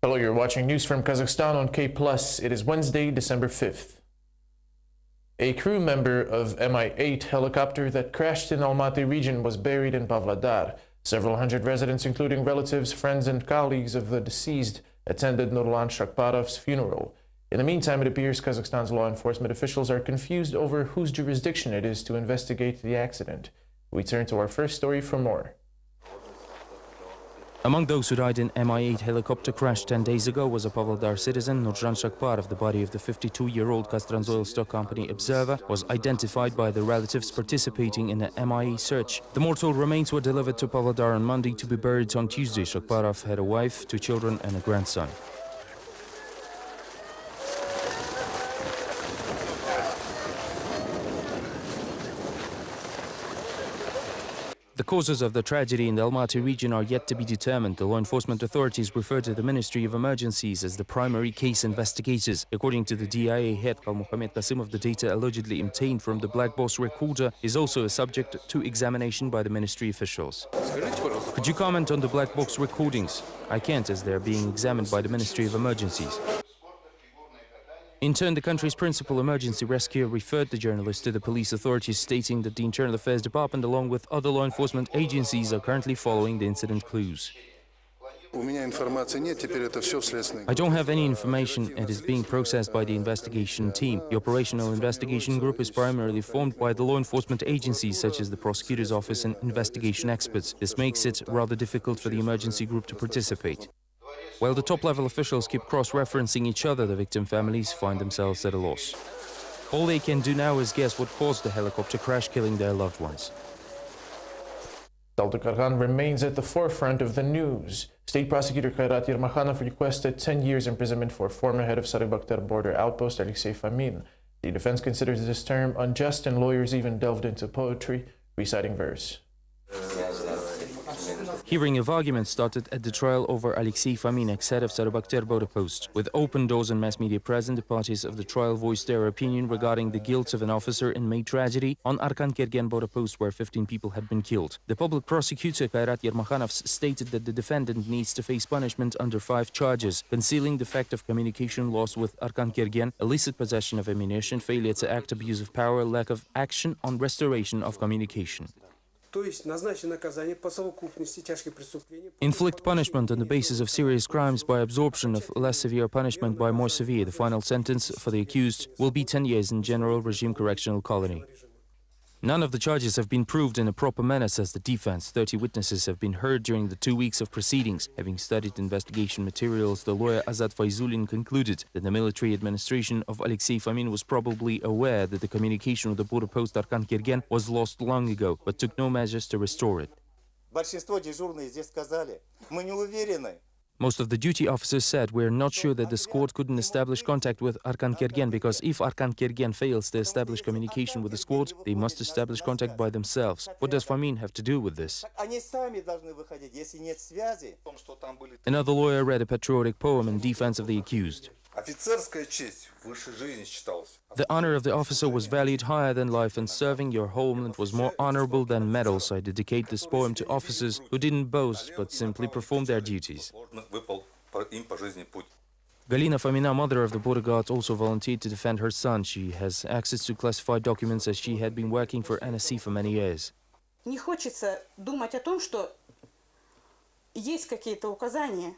Hello, you're watching news from Kazakhstan on K+. It is Wednesday, December 5th. A crew member of Mi-8 helicopter that crashed in Almaty region was buried in Pavlodar. Several hundred residents, including relatives, friends, and colleagues of the deceased, attended Nurlan Shakparov's funeral. In the meantime, it appears Kazakhstan's law enforcement officials are confused over whose jurisdiction it is to investigate the accident. We turn to our first story for more. Among those who died in Mi-8 helicopter crash 10 days ago was a Pavlodar citizen, Nurjan Shakparov. The body of the 52-year-old Kazakh Stock Company observer was identified by the relatives participating in the MIA search. The mortal remains were delivered to Pavlodar on Monday to be buried on Tuesday. Shakparov had a wife, 2 children and a grandson. The causes of the tragedy in the Almaty region are yet to be determined. The law enforcement authorities refer to the Ministry of Emergencies as the primary case investigators. According to the DIA head, Kalmuhamed Kasimov, the data allegedly obtained from the black box recorder is also a subject to examination by the ministry officials. Could you comment on the black box recordings? I can't, as they're being examined by the Ministry of Emergencies. In turn, the country's principal emergency rescuer referred the journalist to the police authorities, stating that the Internal Affairs Department, along with other law enforcement agencies, are currently following the incident clues. I don't have any information. It is being processed by the investigation team. The operational investigation group is primarily formed by the law enforcement agencies, such as the prosecutor's office and investigation experts. This makes it rather difficult for the emergency group to participate. While the top-level officials keep cross-referencing each other, the victim families find themselves at a loss. All they can do now is guess what caused the helicopter crash, killing their loved ones. Taldykargan remains at the forefront of the news. State prosecutor Kairat Yermakhanov requested 10 years imprisonment for former head of Sarybaktar border outpost Alexei Fomin. The defense considers this term unjust, and lawyers even delved into poetry, reciting verse. Hearing of arguments started at the trial over Alexei Fomin, ex-head of Sarybaktar border post. With open doors and mass media present, the parties of the trial voiced their opinion regarding the guilt of an officer in May tragedy on Arkan-Kergen border post, where 15 people had been killed. The public prosecutor Kairat Yermakhanov stated that the defendant needs to face punishment under 5 charges: concealing the fact of communication loss with Arkan-Kergen, illicit possession of ammunition, failure to act, abuse of power, lack of action on restoration of communication. Inflict punishment on the basis of serious crimes by absorption of less severe punishment by more severe. The final sentence for the accused will be 10 years in general regime correctional colony. None of the charges have been proved in a proper manner, says the defense. 30 witnesses have been heard during the 2 weeks of proceedings. Having studied investigation materials, the lawyer Azat Faizulin concluded that the military administration of Alexei Fomin was probably aware that the communication with the border post Arkan-Kergen was lost long ago, but took no measures to restore it. Most of the duty officers said, "We're not sure that the squad couldn't establish contact with Arkan-Kergen, because if Arkan-Kergen fails to establish communication with the squad, they must establish contact by themselves. What does Fomin have to do with this?" Another lawyer read a patriotic poem in defense of the accused. "The honor of the officer was valued higher than life, and serving your homeland was more honorable than medals. I dedicate this poem to officers who didn't boast, but simply performed their duties." Galina Fomina, mother of the border guard, also volunteered to defend her son. She has access to classified documents, as she had been working for NSC for many years. Не хочется думать о том, что есть какие-то указания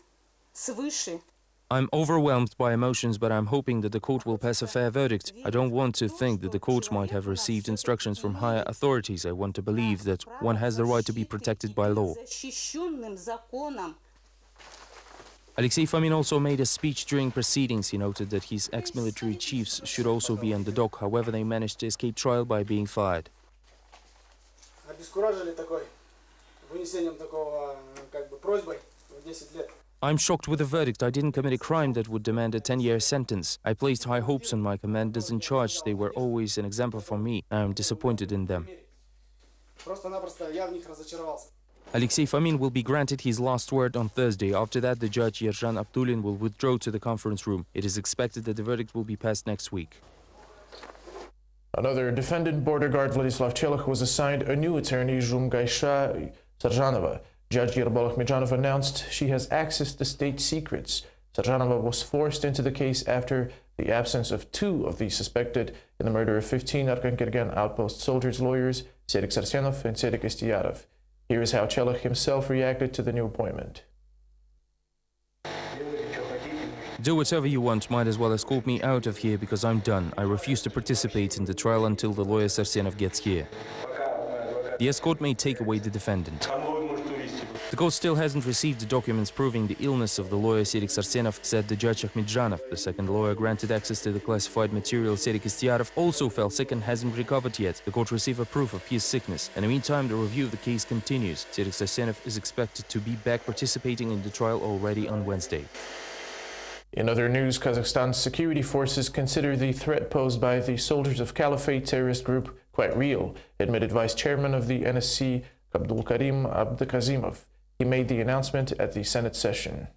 свыше. "I'm overwhelmed by emotions, but I'm hoping that the court will pass a fair verdict. I don't want to think that the court might have received instructions from higher authorities. I want to believe that one has the right to be protected by law." Alexei Fomin also made a speech during proceedings. He noted that his ex-military chiefs should also be on the dock. However, they managed to escape trial by being fired. "I'm shocked with the verdict. I didn't commit a crime that would demand a 10-year sentence. I placed high hopes on my commanders in charge. They were always an example for me. I am disappointed in them." Alexei Fomin will be granted his last word on Thursday. After that, the judge Yerzhan Abdulin will withdraw to the conference room. It is expected that the verdict will be passed next week. Another defendant, border guard Vladislav Chelach, was assigned a new attorney, Zhumgaisha Sarjanova. Judge Yerbola Khmedjanov announced she has access to state secrets. Sarjanova was forced into the case after the absence of 2 of the suspected in the murder of 15 Arkankirgan outpost soldiers' lawyers, Serik Sarsenov and Serik Istiyarov. Here is how Chelach himself reacted to the new appointment. Do whatever you want, might as well escort me out of here because I'm done. I refuse to participate in the trial until the lawyer Sarsenov gets here. The escort may take away the defendant. The court still hasn't received the documents proving the illness of the lawyer Serik Sarsenov, said the judge Ahmedjanov. The second lawyer granted access to the classified material. Serik Istiyarov also fell sick and hasn't recovered yet. The court received a proof of his sickness. In the meantime, the review of the case continues. Serik Sarsenov is expected to be back participating in the trial already on Wednesday. In other news, Kazakhstan's security forces consider the threat posed by the Soldiers of Caliphate terrorist group quite real, admitted Vice Chairman of the NSC, Abdulkarim Abdukazimov. He made the announcement at the Senate session.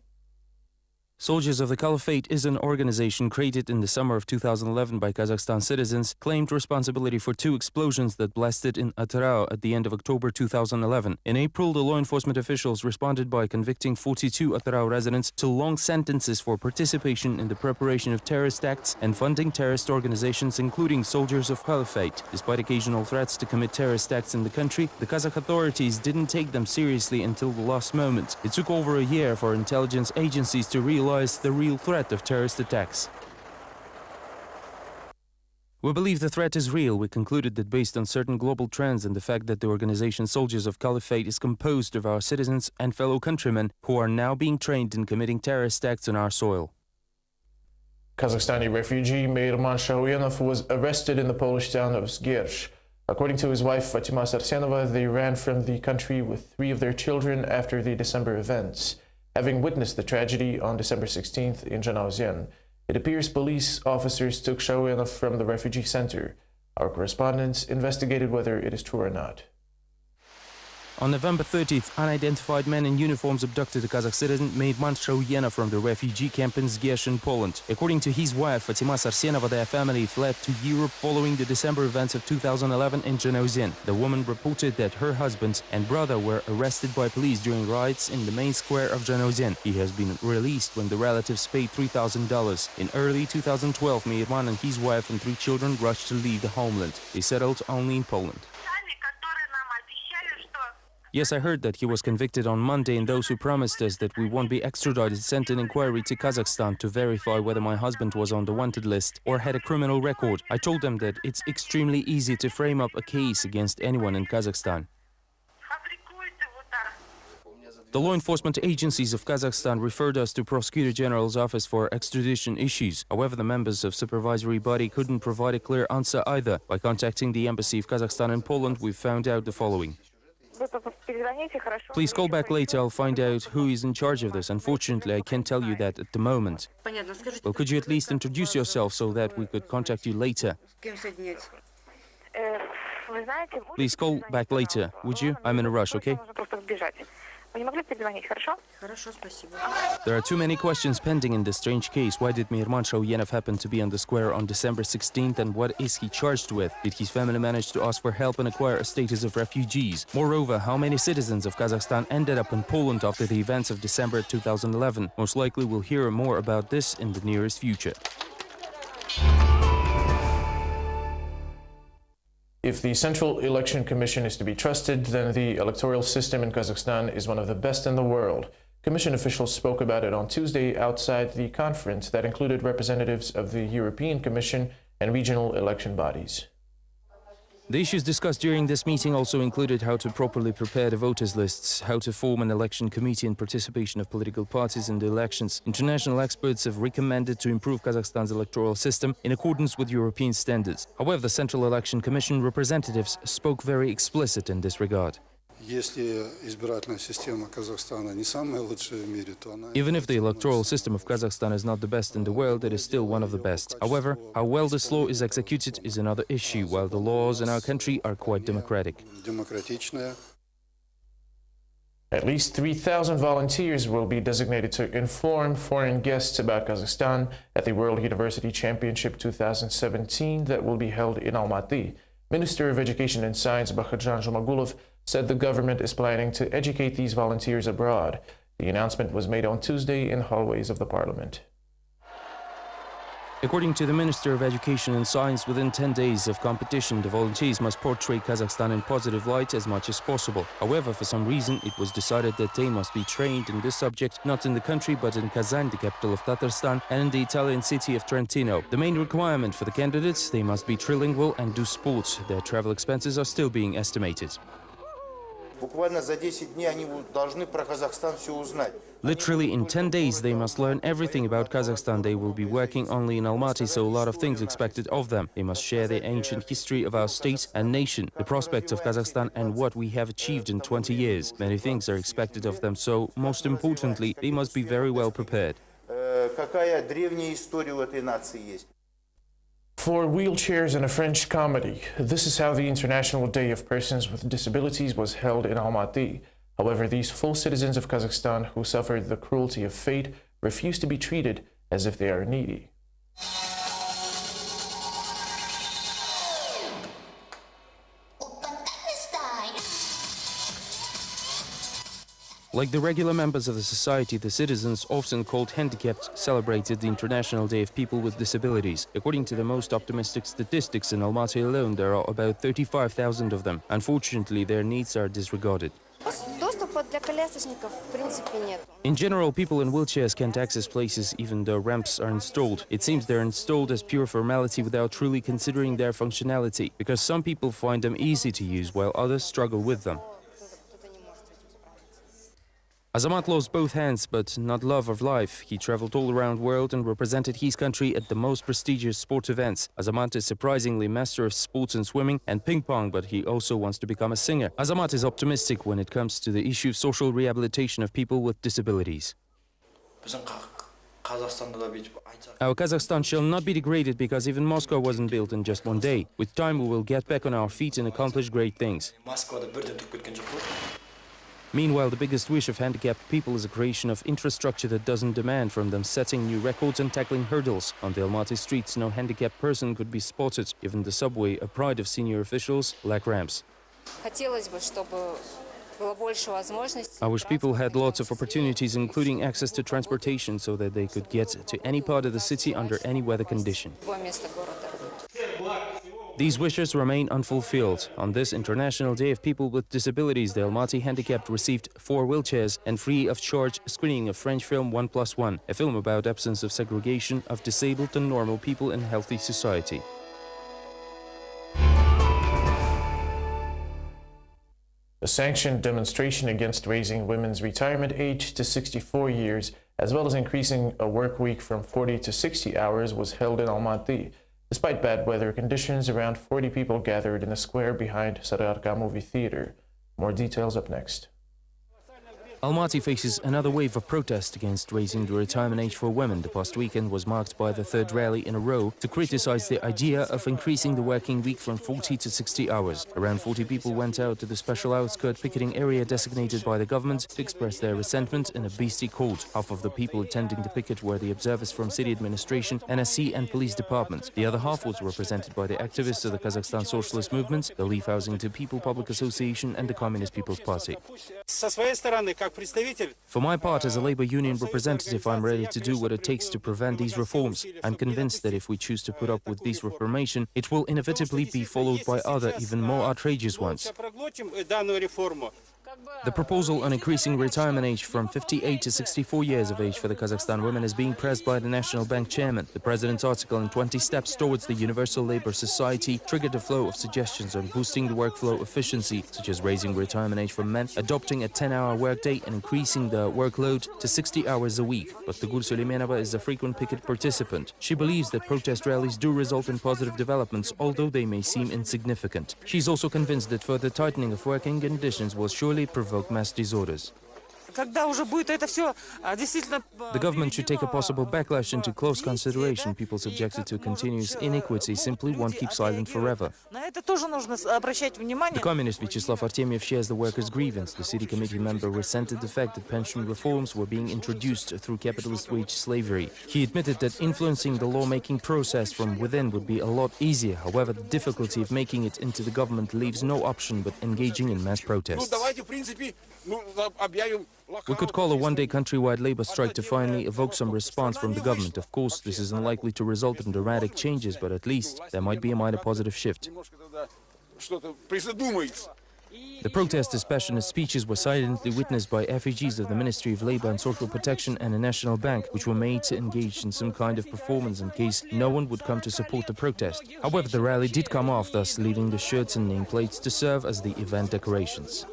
Soldiers of the Caliphate is an organization created in the summer of 2011 by Kazakhstan citizens, claimed responsibility for 2 explosions that blasted in Atyrau at the end of October 2011. In April, the law enforcement officials responded by convicting 42 Atyrau residents to long sentences for participation in the preparation of terrorist acts and funding terrorist organizations, including Soldiers of Caliphate. Despite occasional threats to commit terrorist acts in the country, the Kazakh authorities didn't take them seriously until the last moment. It took over a year for intelligence agencies to realize the real threat of terrorist attacks. We believe the threat is real. We concluded that based on certain global trends and the fact that the organization Soldiers of Caliphate is composed of our citizens and fellow countrymen who are now being trained in committing terrorist acts on our soil. Kazakhstani refugee Meirman Shahuyanov was arrested in the Polish town of Zgierz. According to his wife Fatima Sarsenova, they ran from the country with 3 of their children after the December events. Having witnessed the tragedy on December 16th in Zhanaozen, it appears police officers took Shahuyanov from the refugee center. Our correspondents investigated whether it is true or not. On November 30th, unidentified men in uniforms abducted a Kazakh citizen Meirman Shahuyanov from the refugee camp in Zgierz in Poland. According to his wife, Fatima Sarsenova, their family fled to Europe following the December events of 2011 in Zhanaozen. The woman reported that her husband and brother were arrested by police during riots in the main square of Zhanaozen. He has been released when the relatives paid $3,000. In early 2012, Meirman and his wife and 3 children rushed to leave the homeland. They settled only in Poland. Yes, I heard that he was convicted on Monday, and those who promised us that we won't be extradited sent an inquiry to Kazakhstan to verify whether my husband was on the wanted list or had a criminal record. I told them that it's extremely easy to frame up a case against anyone in Kazakhstan. The law enforcement agencies of Kazakhstan referred us to Prosecutor General's office for extradition issues. However, the members of supervisory body couldn't provide a clear answer either. By contacting the embassy of Kazakhstan in Poland, we found out the following. Please call back later, I'll find out who is in charge of this. Unfortunately, I can't tell you that at the moment. Well, could you at least introduce yourself so that we could contact you later? Please call back later, would you? I'm in a rush, okay? There are too many questions pending in this strange case. Why did Meirman Shahuyanov happen to be on the square on December 16th, and what is he charged with? Did his family manage to ask for help and acquire a status of refugees? Moreover, how many citizens of Kazakhstan ended up in Poland after the events of December 2011? Most likely we'll hear more about this in the nearest future. If the Central Election Commission is to be trusted, then the electoral system in Kazakhstan is one of the best in the world. Commission officials spoke about it on Tuesday outside the conference that included representatives of the European Commission and regional election bodies. The issues discussed during this meeting also included how to properly prepare the voters' lists, how to form an election committee and participation of political parties in the elections. International experts have recommended to improve Kazakhstan's electoral system in accordance with European standards. However, the Central Election Commission representatives spoke very explicit in this regard. Even if the electoral system of Kazakhstan is not the best in the world, it is still one of the best. However, how well this law is executed is another issue, while the laws in our country are quite democratic. At least 3,000 volunteers will be designated to inform foreign guests about Kazakhstan at the World University Championship 2017 that will be held in Almaty. Minister of Education and Science Bakhtjan Zhumagulov said the government is planning to educate these volunteers abroad. The announcement was made on Tuesday in hallways of the parliament. According to the Minister of Education and Science, within 10 days of competition, the volunteers must portray Kazakhstan in positive light as much as possible. However, for some reason, it was decided that they must be trained in this subject not in the country but in Kazan, the capital of Tatarstan, and in the Italian city of Trentino. The main requirement for the candidates, they must be trilingual and do sports. Their travel expenses are still being estimated. Буквально за 10 дней они должны про Казахстан все узнать. Literally in 10 days they must learn everything about Kazakhstan. They will be working only in Almaty, so a lot of things expected of them. They must share the ancient history of our state and nation, the prospects of Kazakhstan and what we have achieved in 20 years. Many things are expected of them, so most importantly, they must be very well prepared. Какая древняя история у этой нации есть? 4 wheelchairs and a French comedy. This is how the International Day of Persons with Disabilities was held in Almaty. However, these full citizens of Kazakhstan who suffered the cruelty of fate refuse to be treated as if they are needy. Like the regular members of the society, the citizens, often called handicapped, celebrated the International Day of People with Disabilities. According to the most optimistic statistics, in Almaty alone there are about 35,000 of them. Unfortunately, their needs are disregarded. In general, people in wheelchairs can't access places even though ramps are installed. It seems they're installed as pure formality without truly considering their functionality, because some people find them easy to use while others struggle with them. Azamat lost both hands, but not love of life. He traveled all around the world and represented his country at the most prestigious sport events. Azamat is surprisingly master of sports and swimming and ping pong, but he also wants to become a singer. Azamat is optimistic when it comes to the issue of social rehabilitation of people with disabilities. Our Kazakhstan shall not be degraded because even Moscow wasn't built in just one day. With time we will get back on our feet and accomplish great things. Meanwhile, the biggest wish of handicapped people is a creation of infrastructure that doesn't demand from them setting new records and tackling hurdles. On the Almaty streets, no handicapped person could be spotted. Even the subway, a pride of senior officials, lack ramps. I wish people had lots of opportunities, including access to transportation, so that they could get to any part of the city under any weather condition. These wishes remain unfulfilled. On this International Day of People with Disabilities, the Almaty handicapped received 4 wheelchairs and free of charge screening of French film 1+1, a film about absence of segregation of disabled and normal people in a healthy society. A sanctioned demonstration against raising women's retirement age to 64 years, as well as increasing a work week from 40 to 60 hours, was held in Almaty. Despite bad weather conditions, around 40 people gathered in the square behind Sararka movie theater. More details up next. Almaty faces another wave of protest against raising the retirement age for women. The past weekend was marked by the 3rd rally in a row to criticize the idea of increasing the working week from 40 to 60 hours. Around 40 people went out to the special outskirt picketing area designated by the government to express their resentment in a beastly cold. Half of the people attending the picket were the observers from city administration, NSC and police department. The other half was represented by the activists of the Kazakhstan Socialist Movement, the Leaf Housing to People Public Association and the Communist People's Party. For my part, as a labor union representative, I'm ready to do what it takes to prevent these reforms. I'm convinced that if we choose to put up with this reformation, it will inevitably be followed by other, even more outrageous ones. The proposal on increasing retirement age from 58 to 64 years of age for the Kazakhstan women is being pressed by the National Bank chairman. The president's article in 20 Steps Towards the Universal Labor Society triggered a flow of suggestions on boosting the workflow efficiency, such as raising retirement age for men, adopting a 10-hour workday and increasing the workload to 60 hours a week. But Tugur Suleimanova is a frequent picket participant. She believes that protest rallies do result in positive developments, although they may seem insignificant. She's also convinced that further tightening of working conditions will surely provoke mass disorders. The government should take a possible backlash into close consideration. People subjected to continuous iniquity simply won't keep silent forever. The communist Vyacheslav Artemiev shares the workers' grievance. The city committee member resented the fact that pension reforms were being introduced through capitalist wage slavery. He admitted that influencing the lawmaking process from within would be a lot easier. However, the difficulty of making it into the government leaves no option but engaging in mass protests. We could call a one-day countrywide labor strike to finally evoke some response from the government. Of course, this is unlikely to result in dramatic changes, but at least there might be a minor positive shift. The protesters' passionate speeches were silently witnessed by effigies of the Ministry of Labour and Social Protection and the National Bank, which were made to engage in some kind of performance in case no one would come to support the protest. However, the rally did come off, thus leaving the shirts and nameplates to serve as the event decorations.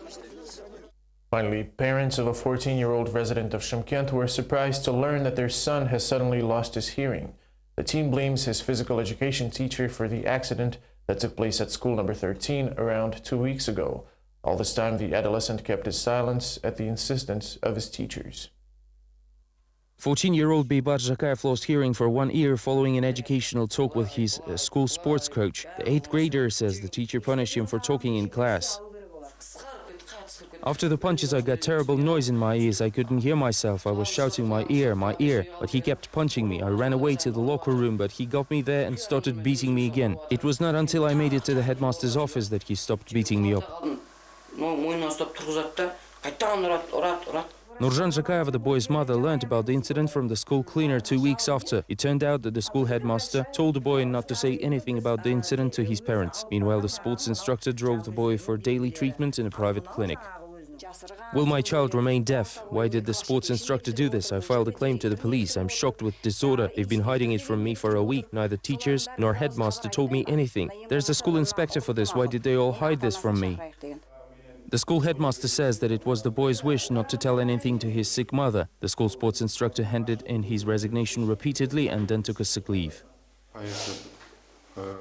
Finally, parents of a 14-year-old resident of Shymkent were surprised to learn that their son has suddenly lost his hearing. The teen blames his physical education teacher for the accident that took place at school number 13 around 2 weeks ago. All this time, the adolescent kept his silence at the insistence of his teachers. 14-year-old Beybar Zhakayev lost hearing for 1 ear following an educational talk with his school sports coach. The 8th grader says the teacher punished him for talking in class. After the punches, I got terrible noise in my ears. I couldn't hear myself. I was shouting, my ear, but he kept punching me. I ran away to the locker room, but he got me there and started beating me again. It was not until I made it to the headmaster's office that he stopped beating me up. Nurjan Zhakayeva, the boy's mother, learned about the incident from the school cleaner 2 weeks after. It turned out that the school headmaster told the boy not to say anything about the incident to his parents. Meanwhile, the sports instructor drove the boy for daily treatment in a private clinic. Will my child remain deaf? Why did the sports instructor do this? I filed a claim to the police. I'm shocked with disorder. They've been hiding it from me for a week. Neither teachers nor headmaster told me anything. There's a school inspector for this. Why did they all hide this from me? The school headmaster says that it was the boy's wish not to tell anything to his sick mother. The school sports instructor handed in his resignation repeatedly and then took a sick leave.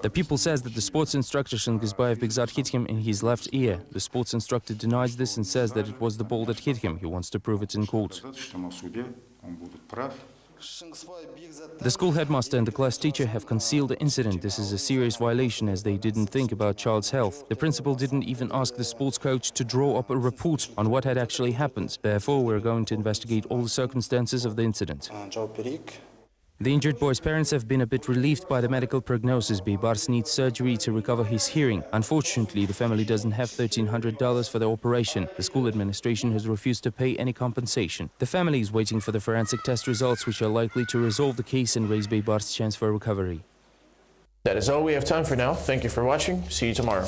The People says that the sports instructor Shingizbayev Begzat hit him in his left ear. The sports instructor denies this and says that it was the ball that hit him. He wants to prove it in court. The school headmaster and the class teacher have concealed the incident. This is a serious violation as they didn't think about child's health. The principal didn't even ask the sports coach to draw up a report on what had actually happened. Therefore, we're going to investigate all the circumstances of the incident. The injured boy's parents have been a bit relieved by the medical prognosis. Beybars needs surgery to recover his hearing. Unfortunately, the family doesn't have $1,300 for the operation. The school administration has refused to pay any compensation. The family is waiting for the forensic test results, which are likely to resolve the case and raise Beybar's chance for recovery. That is all we have time for now. Thank you for watching. See you tomorrow.